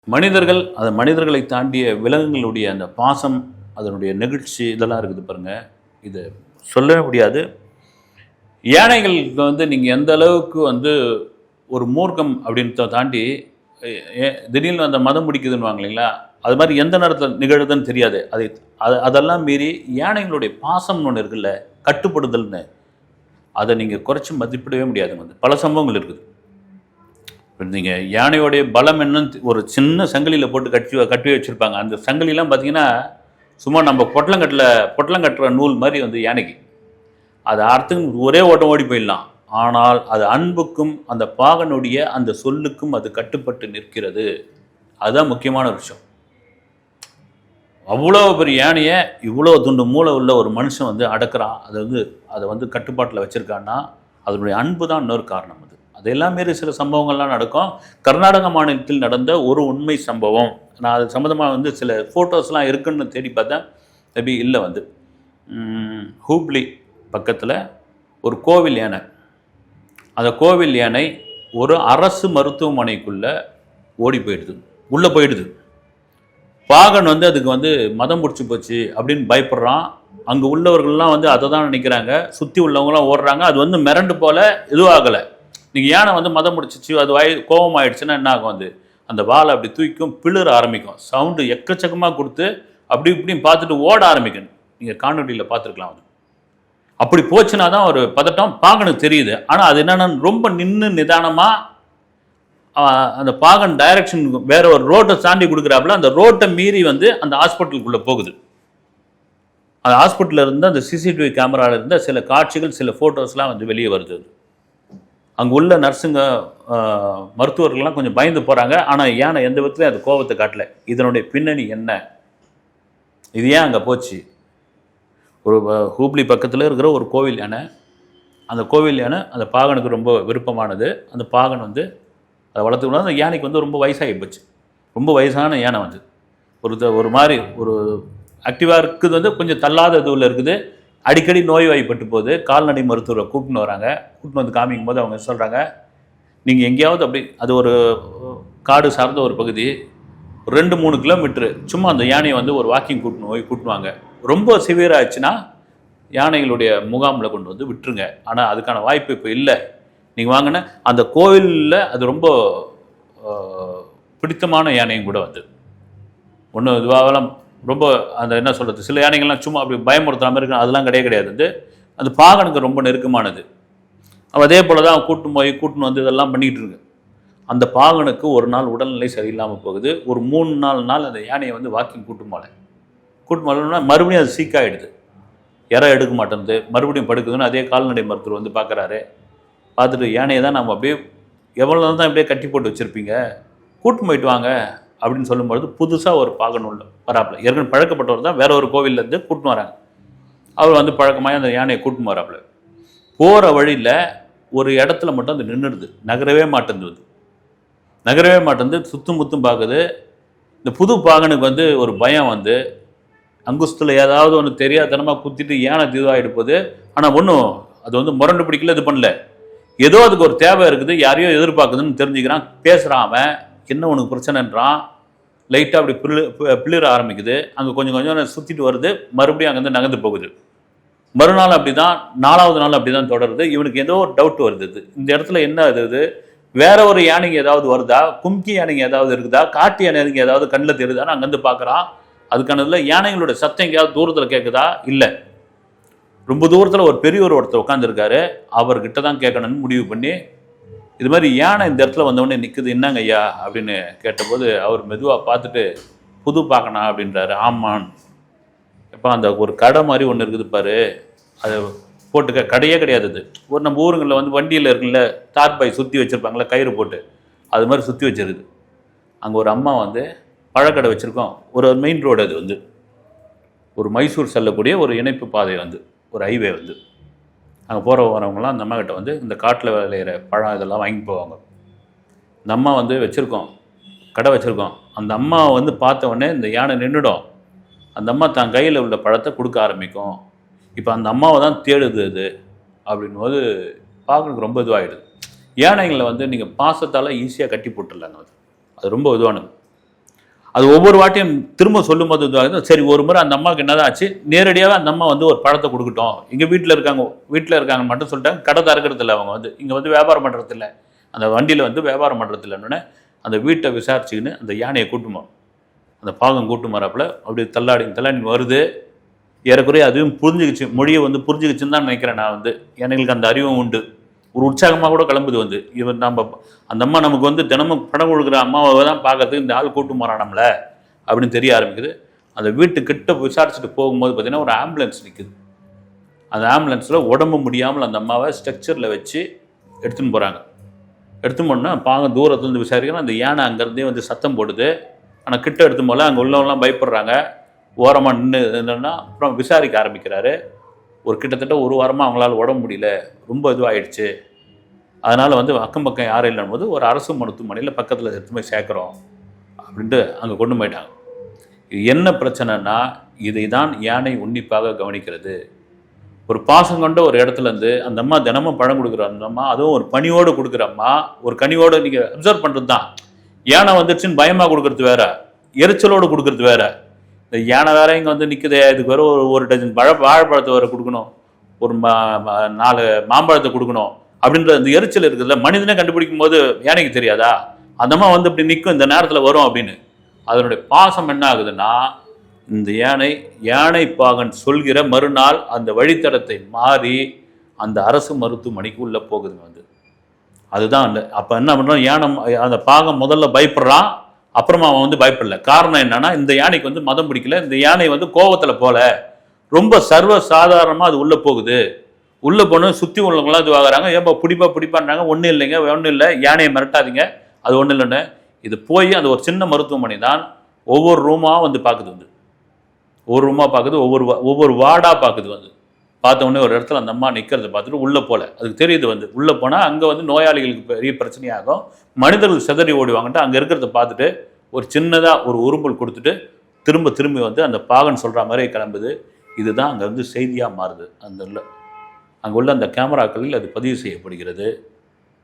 மனிதர்கள் அந்த மனிதர்களை தாண்டிய விலங்குகளுடைய அந்த பாசம், அதனுடைய நெகிழ்ச்சி இதெல்லாம் இருக்குது பாருங்க. இது சொல்லவே முடியாது. யானைகளுக்கு வந்து நீங்க எந்த அளவுக்கு வந்து ஒரு மூர்க்கம் அப்படின்றத தாண்டி திடீர்னு அந்த மதம் பிடிக்குதுன்னுவாங்க இல்லைங்களா? அது மாதிரி எந்த நேரத்தில நிகழுதுன்னு தெரியாது. அதெல்லாம் மீறி யானைகளுடைய பாசம்னு ஒண்ணு இருக்குல்ல, கட்டுப்படுதல்னு. அத நீங்க குறைச்சு மதிப்பிடவே முடியாதுங்க. பல சம்பவங்கள் இருக்குது. நீங்க யானையோடைய பலம் என்னன்னு ஒரு சின்ன சங்கிலியில போட்டு கட்டி வச்சிருப்பாங்க. அந்த சங்கிலிலாம் பார்த்தீங்கன்னா, சும்மா நம்ம பொட்டலம் கட்டுற நூல் மாதிரி வந்து யானைக்கு. அது அறுத்துன்னு ஒரே ஓட்டம் ஓடி போயிடலாம். ஆனால் அது அன்புக்கும் அந்த பாகனுடைய அந்த சொல்லுக்கும் அது கட்டுப்பட்டு நிற்கிறது. அதுதான் முக்கியமான விஷயம். அவ்வளோ பெரிய யானையை இவ்வளோ துண்டு மூளை உள்ள ஒரு மனுஷன் வந்து அடக்குறான். அதை வந்து கட்டுப்பாட்டில் வச்சிருக்கான்னா அதனுடைய அன்பு தான் இன்னொரு காரணம். அதெல்லாம் மாரி சில சம்பவங்கள்லாம் நடக்கும். கர்நாடக மாநிலத்தில் நடந்த ஒரு உண்மை சம்பவம். நான் அது சம்மந்தமாக வந்து சில ஃபோட்டோஸ்லாம் இருக்குன்னு தேடி பார்த்தேன். மேபி இல்லை வந்து ஹூப்ளி பக்கத்தில் ஒரு கோவில் யானை. அந்த கோவில் யானை ஒரு அரசு மருத்துவமனைக்குள்ளே ஓடி போயிடுது, உள்ளே போயிடுது. பாகன் வந்து அதுக்கு வந்து மதம் பிடிச்சி போச்சு அப்படின்னு பயப்படுறான். அங்கே உள்ளவர்கள்லாம் வந்து அதை தான் நினைக்கிறாங்க. சுற்றி உள்ளவங்களாம் ஓடுறாங்க. அது வந்து மிரண்டு போல எதுவும் ஆகலை. நீங்கள் யானை வந்து மதம் முடிச்சிச்சு, அது கோபம் ஆயிடுச்சுன்னா என்ன ஆகும்? அந்த வாழை அப்படி தூக்கிக்கும், பிளிர ஆரம்பிக்கும். சவுண்டு எக்கச்சக்கமாக கொடுத்து அப்படி இப்படின்னு பார்த்துட்டு ஓட ஆரம்பிக்கணும். நீங்கள் காணொலியில் பார்த்துருக்கலாம். அப்படி போச்சுன்னா தான் ஒரு பதட்டம் பாகனுக்கு தெரியுது. ஆனால் அது என்னென்னா ரொம்ப நின்று நிதானமாக அந்த பாகன் டைரக்ஷன் வேற ஒரு ரோட்டை தாண்டி கொடுக்குறாப்புல அந்த ரோட்டை மீறி வந்து அந்த ஹாஸ்பிட்டலுக்குள்ளே போகுது. அந்த ஹாஸ்பிட்டலில் இருந்து அந்த சிசிடிவி கேமராவில் இருந்த சில காட்சிகள், சில ஃபோட்டோஸ்லாம் வந்து வெளியே வருது. அங்கே உள்ள நர்ஸுங்க, மருத்துவர்கள்லாம் கொஞ்சம் பயந்து போகிறாங்க. ஆனால் யானை எந்த விதத்துலையும் அது கோபத்தை காட்டலை. இதனுடைய பின்னணி என்ன? இது ஏன் அங்கே போச்சு? ஒரு ஹூப்ளி பக்கத்தில் இருக்கிற ஒரு கோவில் யானை. அந்த கோவில் யானை அந்த பாகனுக்கு ரொம்ப விருப்பமானது. அந்த பாகன் வந்து அதை வளர்த்துக்கணும். அந்த யானைக்கு வந்து ரொம்ப வயசாகி போச்சு. ரொம்ப வயசான யானை வந்து ஒரு மாதிரி ஒரு ஆக்டிவாக இருக்குது, வந்து கொஞ்சம் தள்ளாத இதுவில் இருக்குது. அடிக்கடி நோய்வாய்ப்பட்டு போகுது. கால்நடை மருத்துவரை கூப்பிட்டு வராங்க. கூப்பிட்டு வந்து காமிக்கும் போது அவங்க சொல்கிறாங்க, நீங்கள் எங்கேயாவது அப்படி அது ஒரு காடு சார்ந்த ஒரு பகுதி, 2-3 கிலோமீட்ரு சும்மா அந்த யானையை வந்து ஒரு வாக்கிங் கூட்டுவாங்க. ரொம்ப சிவியர் ஆச்சுன்னா யானைகளுடைய முகாமில் கொண்டு வந்து விட்டுருங்க. ஆனால் அதுக்கான வாய்ப்பு இப்போ இல்லை. நீங்கள் வாங்கின அந்த கோவிலில் அது ரொம்ப பிடித்தமான யானையும் கூட வந்து ஒன்றும் இதுவாகலாம். ரொம்ப அந்த என்ன சொல்கிறது, சில யானைகள்லாம் சும்மா அப்படி பயமுறுத்துற மாதிரி இருக்கும். அதெல்லாம் கிடையாது. வந்து அந்த பாகனுக்கு ரொம்ப நெருக்கமானது. அதே போல் தான் கூட்டுன்னு வந்து இதெல்லாம் பண்ணிகிட்டு இருக்கு. அந்த பாகனுக்கு ஒரு நாள் உடல்நிலை சரியில்லாமல் போகுது. ஒரு 3-4 நாள் அந்த யானையை வந்து வாக்கிங் கூட்டுமாலைன்னா மறுபடியும் அது சீக்காகிடுது. எடுக்க மாட்டேங்குது, மறுபடியும் படுக்குதுன்னு அதே கால்நடை மருத்துவர் வந்து பார்க்குறாரு. பார்த்துட்டு யானையை தான் நம்ம அப்படியே எவ்வளோ நாள் தான் அப்படியே கட்டி போட்டு வச்சுருப்பீங்க, கூட்டு போயிட்டு வாங்க அப்படின்னு சொல்லும்பொழுது புதுசாக ஒரு பாகன் உள்ள வராப்புல. ஏற்கனவே பழக்கப்பட்டவர் தான், வேற ஒரு கோவிலேருந்து கூட்டின்னு வராங்க. அவர் வந்து பழக்கமாக அந்த யானையை கூட்டின்னு வராப்புல. போகிற வழியில் ஒரு இடத்துல மட்டும் அது நின்றுடுது. நகரவே மாட்டேங்குது. சுற்றும் முத்தும் பார்க்குது. இந்த புது பாகனுக்கு வந்து ஒரு பயம் வந்து அங்குஸ்தில் ஏதாவது ஒன்று தெரியாதனமாக குத்திட்டு யானை இதுவாகிட்டு போகுது. ஆனால் ஒன்றும் அது வந்து முரண்டு பிடிக்கல, இது பண்ணல. ஏதோ அதுக்கு ஒரு தேவை இருக்குது, யாரையோ எதிர்பார்க்குதுன்னு தெரிஞ்சுக்கிறான். பேசுகிறான். அவன் என்ன உனக்கு பிரச்சனைன்றான். லைட்டாக அப்படி பிளிர ஆரம்பிக்குது. அங்கே கொஞ்சம் சுற்றிட்டு வருது. மறுபடியும் அங்கேருந்து நகர்ந்து போகுது. மறுநாள் அப்படி தான், 4வது நாள் அப்படி தான் தொடருது. இவனுக்கு ஏதோ ஒரு டவுட் வருது. இந்த இடத்துல என்ன இது, வேற ஒரு யானைங்க ஏதாவது வருதா, கும்கி யானைங்க ஏதாவது இருக்குதா, காட்டு யானைங்க ஏதாவது கண்ணில் தெரியுதான்னு அங்கேருந்து பார்க்குறான். அதுக்கான இதில் யானைகளோட சத்தம் எங்கேயாவது தூரத்தில் கேட்குதா? இல்லை. ரொம்ப தூரத்தில் ஒரு பெரியவர் ஒருத்தர் உட்காந்துருக்காரு. அவர்கிட்ட தான் கேட்கணும்னு முடிவு பண்ணி, இது மாதிரி யானை இந்த இடத்துல வந்தவொடனே நிற்குது, என்னங்க ஐயா அப்படின்னு கேட்டபோது அவர் மெதுவாக பார்த்துட்டு, புது பார்க்கணும் அப்படின்றாரு. ஆமான், இப்போ அந்த ஒரு கடை மாதிரி ஒன்று இருக்குது பாரு, அதை போட்டுக்க. கடையே கிடையாது அது. ஒரு நம்ம ஊருங்களில் வந்து வண்டியில் இருக்குல்ல, தார்பாய் சுற்றி வச்சுருப்பாங்களே கயிறு போட்டு, அது மாதிரி சுற்றி வச்சிருக்குது. அங்கே ஒரு அம்மா வந்து பழக்கடை வச்சுருக்கோம். ஒரு மெயின் ரோடு, அது வந்து ஒரு மைசூர் செல்லக்கூடிய ஒரு இணைப்பு பாதை வந்து ஒரு ஹைவே வந்து. அங்கே வரவங்களாம் அந்த அம்மாக்கிட்ட வந்து இந்த காட்டில் விளையிற பழம் இதெல்லாம் வாங்கி போவாங்க. இந்த அம்மா வந்து கடை வச்சுருக்கோம். அந்த அம்மா வந்து பார்த்த உடனே இந்த யானை நின்றுடும். அந்த அம்மா தான் கையில் உள்ள பழத்தை கொடுக்க ஆரம்பிக்கும். இப்போ அந்த அம்மாவை தான் தேடுது அது அப்படின் போது பார்க்குறதுக்கு ரொம்ப இதுவாகிடுது. யானைகளை வந்து நீங்கள் பாசத்தால் ஈஸியாக கட்டி போட்டுடலாங்க. அது ரொம்ப இதுவானது. அது ஒவ்வொரு வாட்டியும் திரும்ப சொல்லும்போது சரி ஒரு முறை அந்த அம்மாவுக்கு என்னதான் ஆச்சு, நேரடியாக அந்த அம்மா வந்து ஒரு பழத்தை கொடுக்கட்டும், இங்கே வீட்டில் இருக்காங்க மட்டும் சொல்லிட்டாங்க. கடை திறக்கிறது இல்லை, அவங்க வந்து இங்கே வந்து வியாபாரம் பண்ணுறது இல்லை, அந்த வண்டியில் வந்து வியாபாரம் பண்ணுறது இல்லைன்னு அந்த வீட்டை விசாரிச்சுக்கின்னு அந்த யானையை கூட்டுமா, அந்த பாகம் கூட்டு மாறாப்புல அப்படி தள்ளாடி வருது. ஏறக்குறைய அதுவும் புரிஞ்சுக்கிச்சு, மொழியை வந்து புரிஞ்சுக்கிச்சுன்னு தான் நினைக்கிறேன் நான் வந்து. எனக்கு அந்த அறிவும் உண்டு. ஒரு உற்சாகமாக கூட கிளம்புது வந்து, இவன் நம்ம அந்த அம்மா நமக்கு வந்து தினமும் பணம் கொடுக்குற அம்மாவை தான் பார்க்கறதுக்கு இந்த ஆள் கூட்டு மாறான் நம்மளை அப்படின்னு தெரிய ஆரம்பிக்குது. அந்த வீட்டுக்கிட்ட விசாரிச்சுட்டு போகும்போது பார்த்தீங்கன்னா ஒரு ஆம்புலன்ஸ் நிற்குது. அந்த ஆம்புலன்ஸில் உடம்பு முடியாமல் அந்த அம்மாவை ஸ்ட்ரக்சரில் வச்சு எடுத்துன்னு போகிறாங்க. எடுத்துன்னு போனால் பாங்க தூரத்துலேருந்து விசாரிக்கிறேன். அந்த யானை அங்கேருந்தே வந்து சத்தம் போடுது. ஆனால் கிட்ட எடுத்து போல அங்கே உள்ளவங்களாம் பயப்படுறாங்க. ஓரமாக நின்று என்னன்னா அப்புறம் விசாரிக்க ஆரம்பிக்கிறாரு. ஒரு கிட்டத்தட்ட ஒரு வாரமாக அவங்களால உடம்பு முடியல, ரொம்ப இதுவாகிடுச்சு, அதனால் வந்து அக்கம் பக்கம் யாரும் இல்லைன்னு போது ஒரு அரசு மருத்துவமனையில் பக்கத்தில் எடுத்து போய் சேர்க்குறோம் அப்படின்ட்டு அங்கே கொண்டு போயிட்டாங்க. இது என்ன பிரச்சனைனா, இதை தான் யானை உன்னிப்பாக கவனிக்கிறது. ஒரு பாசம் கொண்ட ஒரு இடத்துலேருந்து அந்த அம்மா தினமும் பழம் கொடுக்குற அந்த அம்மா, அதுவும் ஒரு பணியோடு கொடுக்குற அம்மா, ஒரு கனிவோடு நீங்கள் அப்சர்வ் பண்ணுறது தான். யானை வந்துடுச்சுன்னு பயமாக கொடுக்குறது வேற, எரிச்சலோடு கொடுக்குறது வேற. இந்த யானை வேற இங்கே வந்து நிற்குது, இதுக்கு வேற ஒரு டஜன் வாழைப்பழத்தை வேற கொடுக்கணும், ஒரு 4 மாம்பழத்தை கொடுக்கணும் அப்படின்ற அந்த எரிச்சல் இருக்குதுல்ல, மனிதனே கண்டுபிடிக்கும் போது யானைக்கு தெரியாதா? அந்த அம்மா வந்து இப்படி நிற்கும், இந்த நேரத்தில் வரும் அப்படின்னு. அதனுடைய பாசம் என்ன ஆகுதுன்னா, இந்த யானை பாகன் சொல்கிற மறுநாள் அந்த வழித்தடத்தை மாறி அந்த அரசு மருத்துவமனைக்கு உள்ளே போகுதுங்க வந்து. அதுதான் அந்த அப்போ என்ன பண்ணுறோம், யானை அந்த பாகம் முதல்ல பயப்படுறான், அப்புறமா அவன் வந்து பயப்படல. காரணம் என்னன்னா, இந்த யானைக்கு வந்து மதம் பிடிக்கல, இந்த யானை வந்து கோவத்தில் போல, ரொம்ப சர்வ சாதாரணமாக அது உள்ளே போகுது. உள்ளே போன சுற்றி உள்ளவங்களாம் இது ஆகிறாங்க, ஏப்பா பிடிப்பான்றாங்க. ஒன்றும் இல்லைங்க, ஒன்றும் இல்லை, யானையை மிரட்டாதீங்க, அது ஒன்றும் இல்லைன்னு. இது போய் அந்த ஒரு சின்ன மருத்துவமனை தான் ஒவ்வொரு ரூமாக வந்து பார்க்குது வந்து, ஒவ்வொரு ரூமாக பார்க்குது, ஒவ்வொரு வார்டாக பார்க்குது வந்து. பார்த்த உடனே ஒரு இடத்துல அந்த அம்மா நிற்கிறத பார்த்துட்டு உள்ளே போல, அதுக்கு தெரியுது வந்து உள்ளே போனால் அங்கே வந்து நோயாளிகளுக்கு பெரிய பிரச்சனையாகும், மனிதர்கள் சிதறி ஓடிவாங்கன்ட்டு அங்கே இருக்கிறத பார்த்துட்டு ஒரு சின்னதாக ஒரு உரும்பல் கொடுத்துட்டு திரும்பி வந்து அந்த பாகன் சொல்கிற மாதிரி கிளம்புது. இதுதான் அங்கே வந்து செய்தியாக மாறுது. அங்கே உள்ள அந்த கேமராக்களில் அது பதிவு செய்யப்படுகிறது.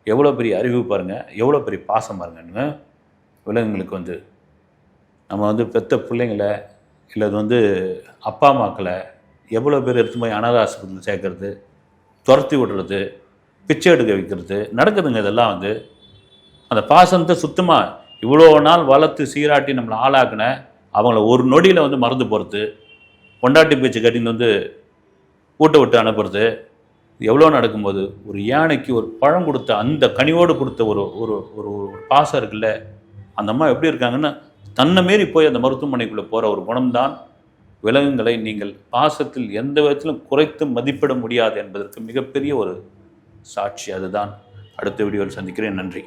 எவ்வளோ பெரிய அறிவு பாருங்கள், எவ்வளோ பெரிய பாசம் பாருங்கன்னு. விலங்குகளுக்கு வந்து நம்ம வந்து பெற்ற பிள்ளைங்களை இல்லை அது வந்து அப்பா அம்மாக்களை எவ்வளோ பேர் எடுத்து போய் அனாதை ஆஸ்பத்திரியில் சேர்க்கறது, துரத்தி விடுறது, பிச்சை எடுக்க வைக்கிறது நடக்குதுங்க. இதெல்லாம் வந்து அந்த பாசத்தை சுத்தமாக இவ்வளோ நாள் வளர்த்து சீராட்டி நம்மளை ஆளாக்குன அவங்கள ஒரு நொடியில் வந்து மறந்து போகிறது, பொண்டாட்டி பேச்சு கட்டின்னு வந்து ஊட்ட விட்டு அனுப்புறது, எவ்வளோ நடக்கும்போது ஒரு யானைக்கு ஒரு பழம் கொடுத்த அந்த கனிவோடு கொடுத்த ஒரு ஒரு ஒரு பாசம் இருக்குல்ல, அந்த அம்மா எப்படி இருக்காங்கன்னா தன்னை மீறி போய் அந்த மருத்துவமனைக்குள்ளே போகிற ஒரு குணம்தான் விலங்குகளை நீங்கள் பாசத்தில் எந்த விதத்திலும் குறைத்து மதிப்பிட முடியாது என்பதற்கு மிகப்பெரிய ஒரு சாட்சி. அதுதான். அடுத்த வீடியோவில் சந்திக்கிறேன். நன்றி.